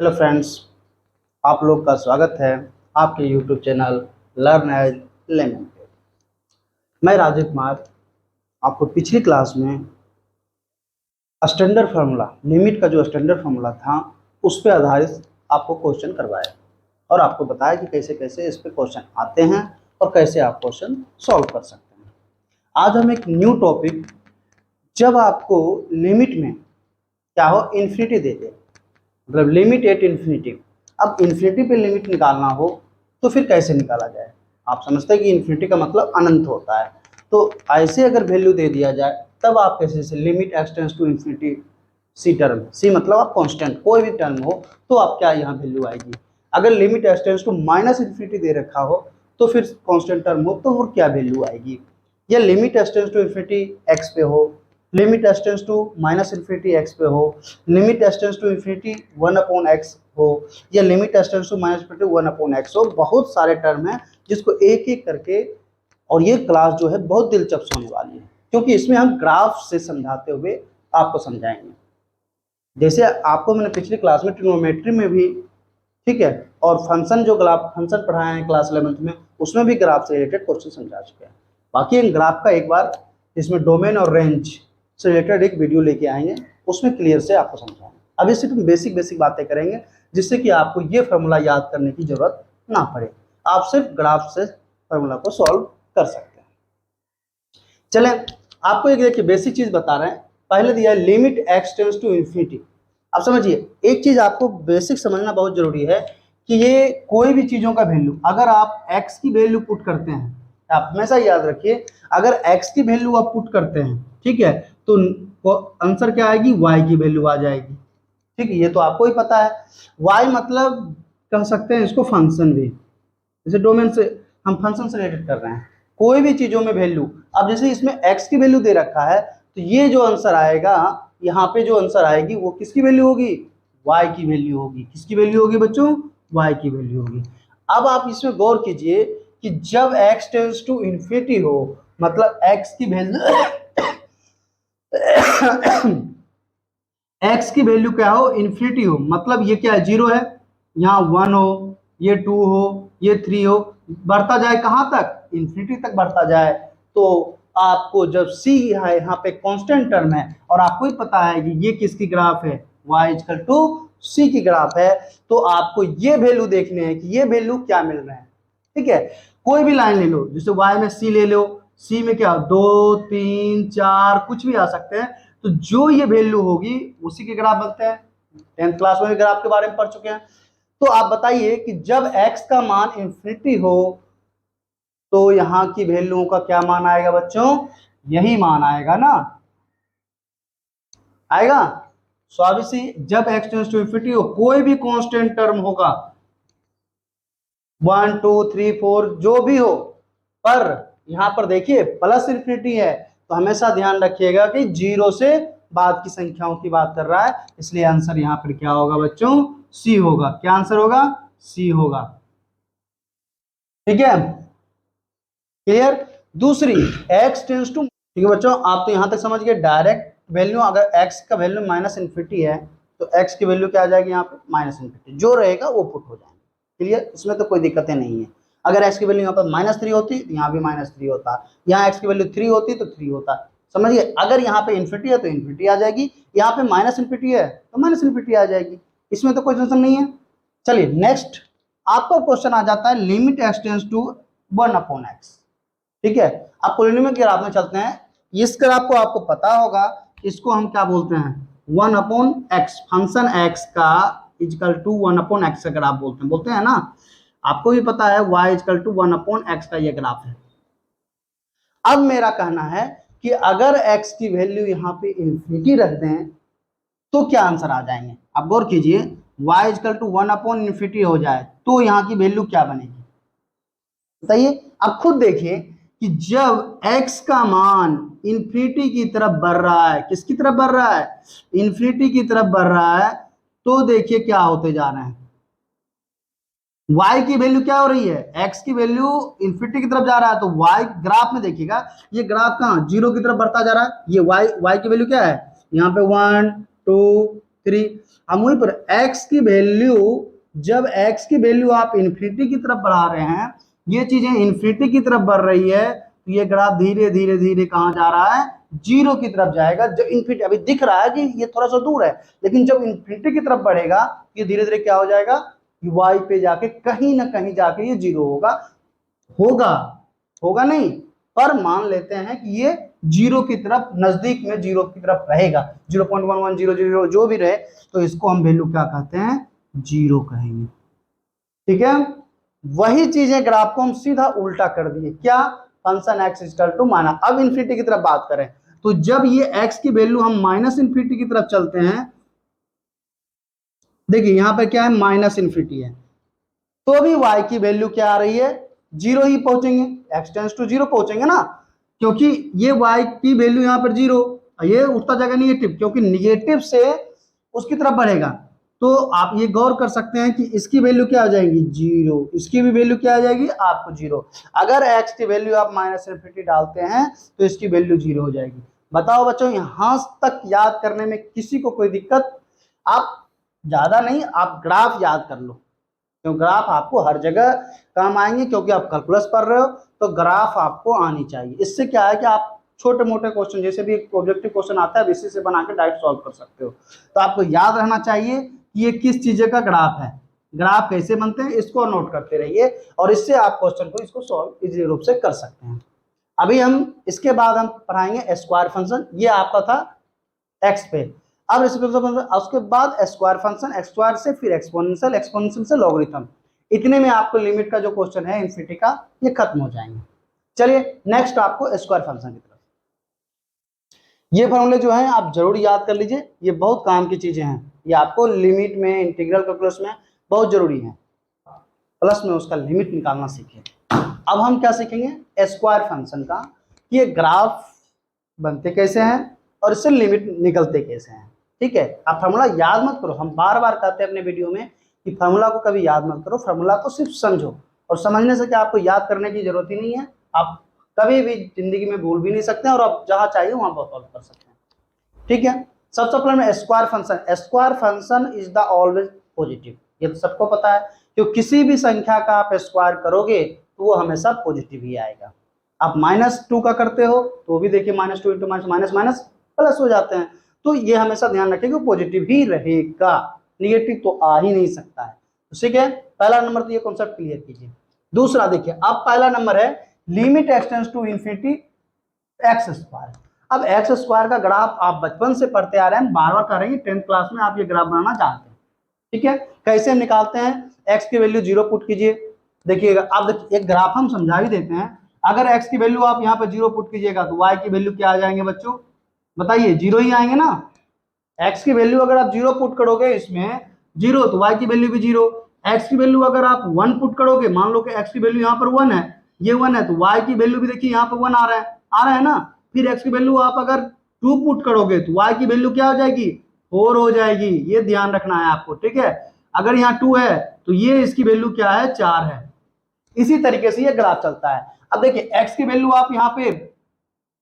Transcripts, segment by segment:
Hello friends, आप लोग का स्वागत है आपके YouTube channel learn as layman पे। मैं राजीव कुमार आपको पिछली क्लास में स्टैंडर्ड फार्मूला लिमिट का जो स्टैंडर्ड फार्मूला था उस पर आधारित आपको क्वेश्चन करवाया और आपको बताया कि कैसे कैसे इस पे क्वेश्चन आते हैं और कैसे आप क्वेश्चन सॉल्व कर सकते हैं। आज हम एक न्यू टॉपिक, जब आपको लिमिट में क्या हो इन्फिनिटी दे दे, मतलब लिमिट एट इन्फिनिटी, अब इन्फिनिटी पे लिमिट निकालना हो तो फिर कैसे निकाला जाए। आप समझते हैं कि इन्फिनिटी का मतलब अनंत होता है, तो ऐसे अगर वैल्यू दे दिया जाए तब आप कैसे से limit x tends to infinity c term, c मतलब आप कांस्टेंट कोई भी टर्म हो तो आप क्या यहाँ वैल्यू आएगी। अगर limit x tends to minus infinity दे रखा हो तो फिर कांस्टेंट टर्म हो तो वो क्या वैल्यू आएगी। या limit x tends to infinity x पे हो, limit x tends to minus infinity x पे हो, limit x tends to infinity 1/x हो, या limit x tends to minus infinity 1/x हो। बहुत सारे टर्म हैं जिसको एक एक करके, और ये क्लास जो है बहुत दिलचस्प होने वाली है क्योंकि इसमें हम ग्राफ से समझाते हुए आपको समझाएंगे। जैसे आपको मैंने पिछली क्लास में ट्रिग्नोमेट्री में भी, ठीक है, और फंक्शन जो ग्राफ फंक्शन पढ़ाए हैं क्लास 11th में, उसमें भी ग्राफ से रिलेटेड क्वेश्चन समझा चुके हैं। बाकी इन ग्राफ का एक बार इसमें डोमेन और रेंज से रिलेटेड एक वीडियो लेके आएंगे, उसमें क्लियर से आपको समझाएंगे। अभी सिर्फ हम बेसिक बेसिक बातें करेंगे जिससे कि आपको ये फार्मूला याद करने की जरूरत ना पड़े, आप सिर्फ ग्राफ से फार्मूला को सॉल्व कर सकते हैं। चलें, आपको एक देखिए बेसिक चीज बता रहे हैं। पहले दिया है limit x tends to infinity. अब समझिए, एक चीज आपको बेसिक समझना बहुत जरूरी है कि ये कोई भी चीजों का वैल्यू, अगर आप x की वैल्यू पुट करते हैं, आप हमेशा याद रखिए, अगर x की वैल्यू आप पुट करते हैं, ठीक है, तो आंसर क्या आएगी, y की वैल्यू आ जाएगी। ठीक है, ये तो आपको ही पता है। y मतलब कह सकते हैं इसको फंक्शन भी, जैसे डोमेन से हम फंक्शन से रिलेटेड कर रहे हैं, कोई भी चीजों में वैल्यू। अब जैसे इसमें x की वैल्यू दे रखा है तो ये जो आंसर आएगा, यहाँ पे जो आंसर आएगी वो किसकी वैल्यू होगी, y की वैल्यू होगी। किसकी वैल्यू होगी बच्चों, y की वैल्यू होगी। अब आप इसमें गौर कीजिए कि जब x टेंड्स टू इन्फिनिटी हो, मतलब x की वैल्यू x की वैल्यू क्या हो, इन्फिनिटी हो, मतलब ये क्या है, जीरो है, यहाँ 1 हो, ये 2 हो, ये 3 हो, बढ़ता जाए कहाँ तक, इन्फिनिटी तक बढ़ता जाए। तो आपको जब c है यहाँ पे कांस्टेंट टर्म है और आपको ही पता है कि ये किसकी ग्राफ है, y इक्वल टू c की ग्राफ है, तो आपको ये वैल्यू देखने हैं कि ये वैल्यू क्या मिल रहे हैं। ठीक है, कोई भी लाइन ले लो, जैसे y में c ले लो, c में क्या 2 3 4 कुछ भी आ सकते हैं, तो जो ये वैल्यू होगी उसी के ग्राफ बनते हैं। 10th क्लास में भी ग्राफ के बारे में पढ़ चुके हैं। तो आप बताइए कि जब x का मान इंफिनिटी हो तो यहाँ की वैल्यूओं का क्या मान आएगा बच्चों, यही मान आएगा ना, आएगा। स्वाभाविक, जब x टेंड्स टू इंफिनिटी हो, कोई भी कांस्टेंट टर्म होगा, 1 2 3 4 जो भी हो, पर यहां पर देखिए प्लस इंफिनिटी है, तो हमेशा ध्यान रखिएगा कि जीरो से बाद की संख्याओं की बात कर रहा है, इसलिए आंसर यहां पर क्या होगा बच्चों, सी होगा। क्या आंसर होगा, सी होगा। ठीक है, क्लियर। दूसरी x टेंड्स टू, ठीक है बच्चों, आप तो यहां तक समझ गए। डायरेक्ट वैल्यू, अगर x का वैल्यू माइनस इन्फिनिटी है तो x की वैल्यू क्या आ जाएगी, यहाँ पे माइनस इन्फिनिटी, जो रहेगा वो पुट हो जाएगा। क्लियर, इसमें तो कोई दिक्कतें नहीं है। अगर x की वैल्यू यहाँ पर -3 होती तो यहाँ भी -3 होता, यहाँ x की वैल्यू 3 होती तो 3 होता। समझिए, अगर यहाँ पे इन्फिनिटी है तो इन्फिनिटी आ जाएगी, यहाँ पे माइनस इन्फिनिटी है तो माइनस इन्फिनिटी आ जाएगी, इसमें तो कोई टेंशन नहीं है। चलिए नेक्स्ट आपका क्वेश्चन आ जाता है limit x tends to 1/x। ठीक है, आप पॉलिनोमियल के ग्राफ में चलते हैं। इस ग्राफ को आपको पता होगा, इसको हम क्या बोलते हैं, 1/x, फंक्शन x का इक्वल टू 1/x का ग्राफ बोलते हैं ना। आपको भी पता है y इक्वल टू 1/x का ये ग्राफ है। अब मेरा कहना है कि अगर x की वैल्यू यहाँ पे इंफिनिटी रख दें तो क्या आंसर आ जाएंगे। आप गौर कीजिए, y इक्वल टू 1/इंफिनिटी हो जाए तो यहाँ की वैल्यू क्या बनेगी बताइए। आप खुद देखिए कि जब x का मान इन्फिनिटी की तरफ बढ़ रहा है, किसकी तरफ बढ़ रहा है, इन्फिनिटी की तरफ बढ़ रहा है, तो देखिए क्या होते जा रहे हैं, y की वैल्यू क्या हो रही है, x की वैल्यू इन्फिनिटी की तरफ जा रहा है, तो y ग्राफ में देखिएगा, ये ग्राफ कहाँ जीरो की तरफ बढ़ता जा रहा है, ये y की वैल्यू क्या है, यहाँ पे 1 2 3। हम वहीं पर x की वैल्यू, जब x की वैल्यू आप इन्फिनिटी की तरफ बढ़ा रहे हैं, ये चीजें इन्फिनिटी की तरफ बढ़ रही है, तो ये ग्राफ धीरे धीरे धीरे कहां जा रहा है, जीरो की तरफ जाएगा। जब इन्फिनिटी, अभी दिख रहा है कि ये थोड़ा सा दूर है, लेकिन जब इन्फिनिटी की तरफ बढ़ेगा ये धीरे धीरे क्या हो जाएगा, y पे जाके कहीं ना कहीं जाके ये जीरो होगा। होगा होगा नहीं, पर मान लेते हैं कि ये जीरो की तरफ, नजदीक में जीरो की तरफ रहेगा, 0.1100 जो भी रहे, तो इसको हम वैल्यू क्या कहते हैं, जीरो कहेंगे। ठीक है, वही चीजें ग्राफ को हम सीधा उल्टा कर दिए, क्या, function x equal to minus. अब इन्फिनिटी की तरफ बात करें, तो जब ये x की वैल्यू हम माइनस इन्फिनिटी की तरफ चलते हैं, देखिए यहां पर क्या है, माइनस इन्फिनिटी है, तो भी y की वैल्यू क्या आ रही है, जीरो ही पहुंचेंगे, x टेंस टू जीरो पहुंचेंगे ना, क्योंकि ये y की वैल्यू यहां पर जीरो, ये उठता जाएगा निगेटिव, क्योंकि निगेटिव से उसकी तरफ बढ़ेगा। तो आप ये गौर कर सकते हैं कि इसकी वैल्यू क्या आ जाएगी, जीरो, इसकी भी वैल्यू क्या आ जाएगी, आपको जीरो। अगर x की वैल्यू आप माइनस इन्फिनिटी डालते हैं तो इसकी वैल्यू जीरो हो जाएगी। बताओ बच्चों, यहां तक याद करने में किसी को कोई दिक्कत? आप ज्यादा नहीं, आप ग्राफ याद कर लो, क्यों, ग्राफ आपको हर जगह काम आएंगे, क्योंकि आप कैलकुलस पढ़ रहे हो, तो ग्राफ आपको आनी चाहिए। इससे क्या है कि आप छोटे मोटे क्वेश्चन, जैसे भी एक ऑब्जेक्टिव क्वेश्चन आता है, इसी से बना के डायरेक्ट सॉल्व कर सकते हो। तो आपको याद रहना चाहिए कि ये किस चीज का ग्राफ है, ग्राफ कैसे बनते हैं, इसको नोट करते रहिए, और इससे आप क्वेश्चन को इसको सॉल्व इजी रूप से कर सकते हैं। अभी हम इसके बाद हम पढ़ाएंगे स्क्वायर फंक्शन, ये आपका था एक्स पे। अब उसके बाद स्क्वायर फंक्शन, एक्स स्क्वायर से फिर एक्सपोनेंशियल, एक्सपोनेंशियल से लॉगरिथम, इतने में आपको लिमिट का जो क्वेश्चन है इन्फिनिटी का, ये खत्म हो जाएंगे। चलिए नेक्स्ट आपको स्क्वायर फंक्शन की तरफ, ये फॉर्मूले जो है आप जरूर याद कर लीजिए, ये बहुत काम की चीजें हैं, ये आपको लिमिट में, इंटीग्रल कैलकुलस में बहुत जरूरी है, प्लस में उसका लिमिट निकालना सीखिए। अब हम क्या सीखेंगे, स्क्वायर फंक्शन का, ये ग्राफ बनते कैसे हैं और इससे लिमिट निकलते कैसे हैं। ठीक है, आप फार्मूला याद मत करो, हम बार बार कहते हैं अपने वीडियो में कि फार्मूला को कभी याद मत करो, फार्मूला को सिर्फ समझो, और समझने से क्या आपको याद करने की जरूरत ही नहीं है, आप कभी भी जिंदगी में भूल भी नहीं सकते हैं, और आप जहां चाहिए वहां बहुत सॉल्व कर सकते हैं। ठीक है, सबसे पहले square function, square function is the always positive, ये तो सबको पता है, क्योंकि किसी भी संख्या का आप स्क्वायर करोगे तो वो हमेशा पॉजिटिव ही आएगा। आप -2 का करते हो तो भी देखिए -2 इंटू माइनस माइनस प्लस हो जाते हैं, तो ये हमेशा ध्यान रखें कि पॉजिटिव ही रहेगा, निगेटिव तो आ ही नहीं सकता है। ठीक है, पहला नंबर तो ये कॉन्सेप्ट क्लियर कीजिए। दूसरा देखिए, अब पहला नंबर है limit x tends to infinity x square. अब एक्स स्क्वायर का ग्राफ आप बचपन से पढ़ते आ रहे हैं, बार बार करेंगे, 10th क्लास में आप ये ग्राफ बनाना जानते हैं। ठीक है, कैसे हम निकालते हैं, एक्स की वैल्यू 0 पुट कीजिए, देखिएगा। अब एक ग्राफ हम समझा भी देते हैं, अगर एक्स की वैल्यू आप यहाँ पर 0 पुट कीजिएगा तो वाई की वैल्यू क्या आ जाएंगे बच्चों, बताइए, 0 ही आएंगे ना। एक्स की वैल्यू अगर आप 0 पुट करोगे इसमें 0, तो वाई की वैल्यू भी 0। एक्स की वैल्यू अगर आप 1 पुट करोगे, मान लो कि एक्स की वैल्यू यहाँ पर 1 है, ये 1 है, तो वाई की वैल्यू भी देखिए यहाँ पर 1 आ रहा है ना। फिर एक्स की वैल्यू आप अगर 2 पुट करोगे तो वाई की वैल्यू क्या हो जाएगी, 4 हो जाएगी, ये ध्यान रखना है आपको। ठीक है, अगर यहाँ 2 है तो ये इसकी वैल्यू क्या है, 4 है। इसी तरीके से ये ग्राफ चलता है। अब देखिए, एक्स की वैल्यू आप यहाँ पे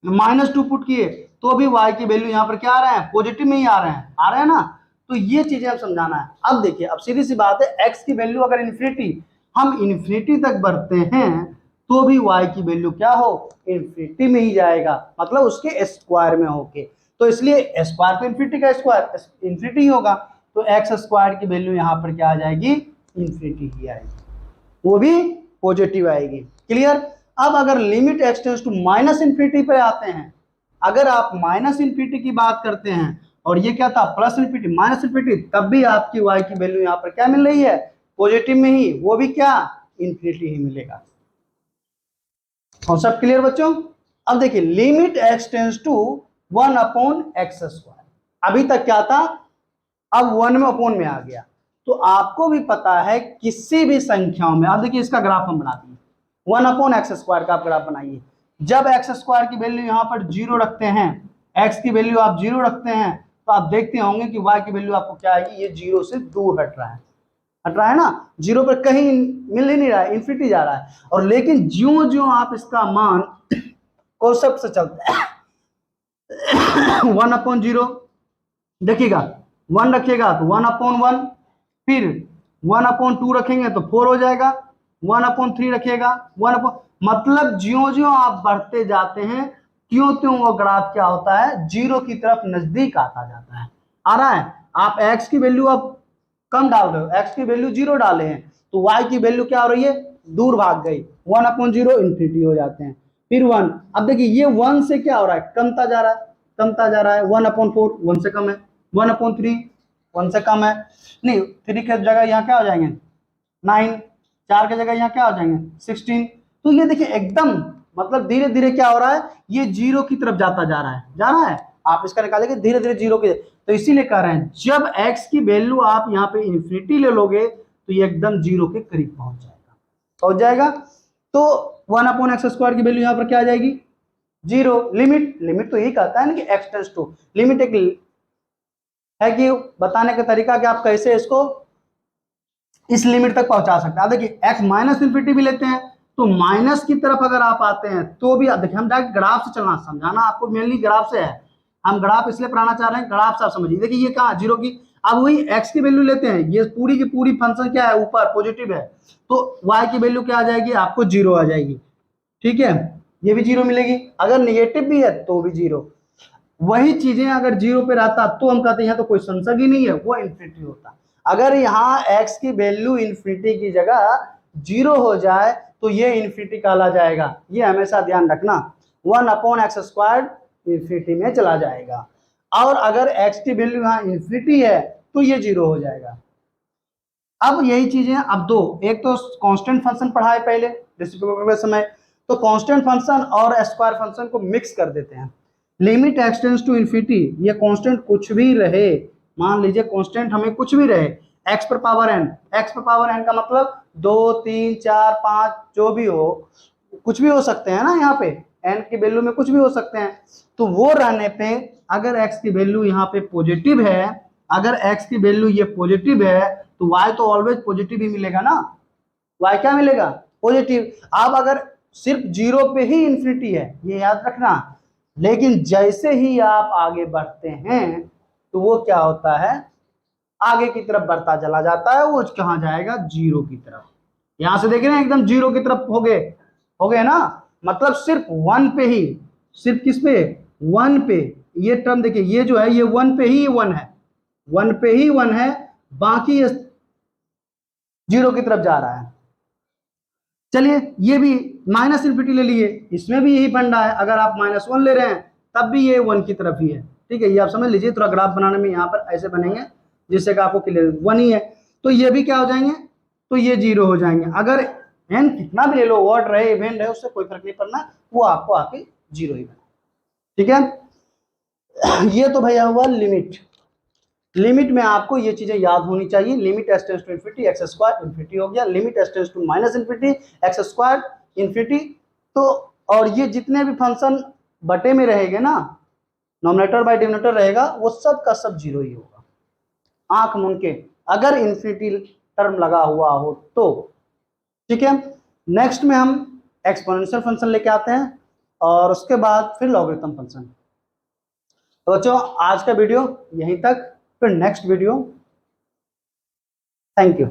-2 पुट किए तो भी y की वैल्यू यहाँ पर क्या आ रहा है, पॉजिटिव में ही आ रहे हैं ना। तो ये चीजें अब समझाना है। अब देखिए, अब सीधी सी बात है, x की वैल्यू अगर इन्फिनिटी, हम इन्फिनिटी तक बढ़ते हैं तो भी y की वैल्यू क्या हो, इन्फिनिटी में ही जाएगा, मतलब उसके स्क्वायर में होके। तो इसलिए स्क्वायर तो इन्फिनिटी का स्क्वायर इन्फिनिटी ही होगा, तो एक्स स्क्वायर की वैल्यू यहाँ पर क्या आ जाएगी, इन्फिनिटी ही आएगी, वो भी पॉजिटिव आएगी। क्लियर। अब अगर limit x tends to minus infinity पे आते हैं, अगर आप माइनस इन्फिनिटी की बात करते हैं और ये क्या था, प्लस इन्फिनिटी माइनस इन्फिनिटी, तब भी आपकी y की वैल्यू यहाँ पर क्या मिल रही है, पॉजिटिव में ही, वो भी क्या, इन्फिनिटी ही मिलेगा। कॉन्सेप्ट क्लियर बच्चों। अब देखिए, limit x tends to 1/x square, अभी तक क्या था, अब 1 में अपॉन में आ गया। तो आपको भी पता है किसी भी संख्याओं में, अब देखिए इसका ग्राफ हम बना दिए, 1/x स्क्वायर का आप ग्राफ बनाइए। जब एक्स स्क्वायर की वैल्यू यहाँ पर 0 रखते हैं, एक्स की वैल्यू आप 0 रखते हैं, तो आप देखते होंगे कि y की वैल्यू आपको क्या आएगी, ये 0 से दूर हट रहा है ना, 0 पर कहीं मिल ही नहीं रहा है, इन्फिनिटी जा रहा है। और लेकिन ज्यों ज्यों आप इसका मान कॉन्सेप्ट से चलते हैं 1/0, देखिएगा 1 रखिएगा तो 1/1, फिर 1/2 रखेंगे तो 4 हो जाएगा, 1/3 रखिएगा 1 मतलब ज्यों ज्यों आप बढ़ते जाते हैं त्यों त्यों वो ग्राफ क्या होता है, जीरो की तरफ नजदीक आता जाता है। आ रहा है, आप x की वैल्यू अब कम डाल रहे हो, x की वैल्यू 0 डाले हैं तो y की वैल्यू क्या हो रही है, दूर भाग गई, 1/0 इन्फिनिटी हो जाते हैं, फिर 1। अब देखिए ये 1 से क्या हो रहा है, कमता जा रहा है, कमता जा रहा है, 1/4 1 से कम है, 1/3 1 से कम है, नहीं 3 के जगह यहाँ क्या हो जाएंगे 9, 4 के जगह यहाँ क्या हो जाएंगे 16। तो ये देखिए एकदम मतलब धीरे धीरे क्या हो रहा है, ये जीरो की तरफ जाता जा रहा है, जा रहा है, आप इसका निकालेंगे धीरे धीरे जीरो की। तो इसीलिए कह रहे हैं जब x की वैल्यू आप यहाँ पे इन्फिनिटी ले लोगे तो ये एकदम जीरो के करीब पहुंच जाएगा। तो 1/x² की वैल्यू यहाँ पर क्या आ जाएगी, जीरो। लिमिट तो यही कहता है ना कि x टेंड्स टू, लिमिट एक है कि बताने का तरीका कि आप कैसे इसको इस लिमिट तक पहुंचा सकते हैं। देखिए x माइनस इन्फिनिटी भी लेते हैं तो माइनस की तरफ अगर आप आते हैं तो भी देखिए हम डायरेक्ट ग्राफ से चलना, समझाना आपको मेनली ग्राफ से है, हम ग्राफ इसलिए पढ़ाना चाह रहे हैं, ग्राफ से आप समझिए। देखिए ये कहाँ जीरो की, अब वही x की वैल्यू लेते हैं, ये पूरी की पूरी फंक्शन क्या है ऊपर पॉजिटिव है तो y की वैल्यू क्या आ जाएगी, आपको जीरो आ जाएगी, ठीक है, ये भी जीरो मिलेगी, अगर निगेटिव भी है तो भी जीरो। वही चीजें अगर जीरो पे रहता तो हम कहते हैं तो कोई संसर्ग ही नहीं है, वो इन्फिनिटी होता। अगर यहाँ x की वैल्यू इन्फिनिटी की जगह जीरो हो जाए तो ये इन्फिनिटी कहला जाएगा, ये हमेशा ध्यान रखना, 1/x² इन्फिनिटी में चला जाएगा। और अगर x की वैल्यू यहाँ इन्फिनिटी है तो ये जीरो हो जाएगा। अब यही चीजें अब दो, एक तो कांस्टेंट फंक्शन पढ़ाए पहले रेसिप्रोकल समय, तो कांस्टेंट फंक्शन और स्क्वायर फंक्शन को मिक्स कर देते हैं। Limit x tends to infinity, ये कांस्टेंट कुछ भी रहे, मान लीजिए कांस्टेंट हमें कुछ भी रहे, x पर पावर n, x पर पावर n का मतलब 2 3 4 5 जो भी हो, कुछ भी हो सकते हैं ना, यहाँ पे n की वैल्यू में कुछ भी हो सकते हैं। तो वो रहने पे अगर x की वैल्यू यहाँ पे पॉजिटिव है, अगर x की वैल्यू ये पॉजिटिव है तो y तो ऑलवेज पॉजिटिव ही मिलेगा ना, y क्या मिलेगा पॉजिटिव। अब अगर सिर्फ जीरो पे ही इंफिनिटी है ये याद रखना, लेकिन जैसे ही आप आगे बढ़ते हैं तो वो क्या होता है, आगे की तरफ बढ़ता चला जाता है, वो कहां जाएगा जीरो की तरफ। यहां से देख रहे हैं एकदम जीरो की तरफ हो गए ना, मतलब सिर्फ वन पे ही, सिर्फ किस पे, वन पे, ये टर्म देखिए ये जो है ये वन पे ही वन है, वन पे ही वन है, बाकी जीरो की तरफ जा रहा है। चलिए ये भी माइनस इन्फिनिटी ले लिए, इसमें भी यही फंडा है, अगर आप -1 ले रहे हैं तब भी ये वन की तरफ ही है, ठीक है, ये आप समझ लीजिए। थोड़ा ग्राफ बनाने में यहाँ पर ऐसे बनेंगे जिससे कि आपको क्लियर, वन ही है तो ये भी क्या हो जाएंगे, तो ये जीरो हो जाएंगे। अगर एन कितना भी ले लो, वर्ड रहे इवेंट रहे, उससे कोई फर्क नहीं पड़ना, वो आपको आके जीरो ही बना, ठीक है। ये तो भैया हुआ लिमिट। लिमिट में आपको ये चीजें याद होनी चाहिए, limit s tends to infinity x² infinity हो गया, limit s tends to minus infinity x² infinity. तो और ये जितने भी फंक्शन बटे में रहेंगे ना, नॉमिनेटर बाय डिनोमिनेटर रहेगा, वो सब का सब जीरो ही होगा आंख मूंद के, अगर इन्फिनिटी टर्म लगा हुआ हो तो, ठीक है। नेक्स्ट में हम एक्सपोनेंशियल फंक्शन लेके आते हैं और उसके बाद फिर लॉगरिथम फंक्शन। तो बच्चों आज का वीडियो यहीं तक, फिर नेक्स्ट वीडियो, थैंक यू।